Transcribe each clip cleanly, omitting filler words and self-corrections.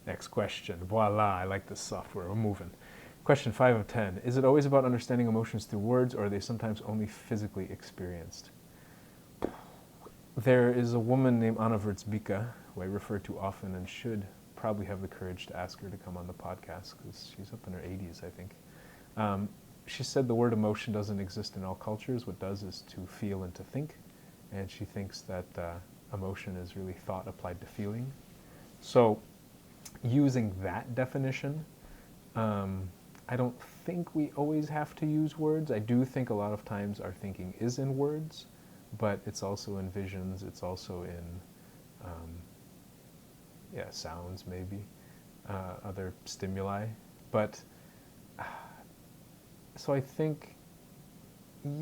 Next question. Voila, I like this software. We're moving. Question 5 of 10. Is it always about understanding emotions through words, or are they sometimes only physically experienced? There is a woman named Anna Wurtzbika, who I refer to often and should probably have the courage to ask her to come on the podcast because she's up in her 80s, I think. She said the word emotion doesn't exist in all cultures. What does is to feel and to think. And she thinks that emotion is really thought applied to feeling. So using that definition, I don't think we always have to use words. I do think a lot of times our thinking is in words, but it's also in visions, it's also in sounds maybe, other stimuli. But so I think,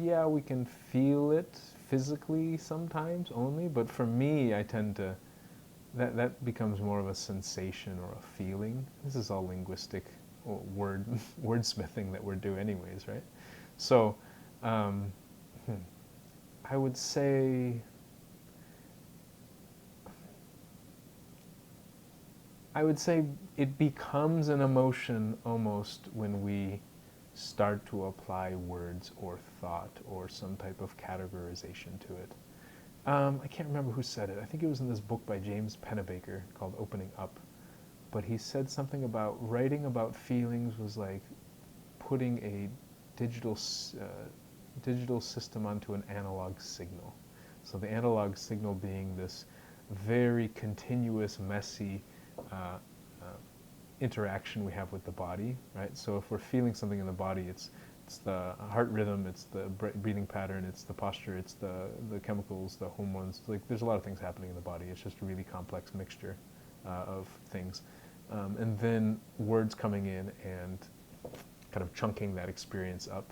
yeah, we can feel it physically sometimes only, but for me, I tend to, that becomes more of a sensation or a feeling. This is all linguistic wordsmithing that we're doing anyways, right? So I would say it becomes an emotion almost when we start to apply words or thought or some type of categorization to it. I can't remember who said it. I think it was in this book by James Pennebaker called Opening Up. But he said something about writing about feelings was like putting a digital system onto an analog signal. So the analog signal being this very continuous, messy interaction we have with the body, right? So if we're feeling something in the body, it's the heart rhythm, it's the breathing pattern, it's the posture, it's the chemicals, the hormones. Like there's a lot of things happening in the body. It's just a really complex mixture of things. And then words coming in and kind of chunking that experience up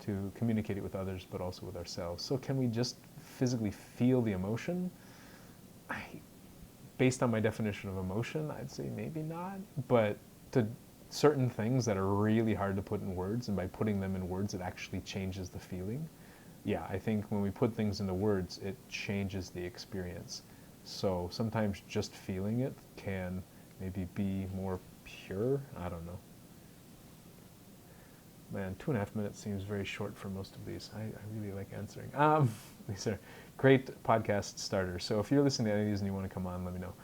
to communicate it with others, but also with ourselves. So can we just physically feel the emotion? Based on my definition of emotion, I'd say maybe not. But to certain things that are really hard to put in words, and by putting them in words, it actually changes the feeling. Yeah, I think when we put things into words, it changes the experience. So sometimes just feeling it can maybe be more pure. I don't know. Man, 2.5 minutes seems very short for most of these. I really like answering. These are great podcast starters. So if you're listening to any of these and you want to come on, let me know.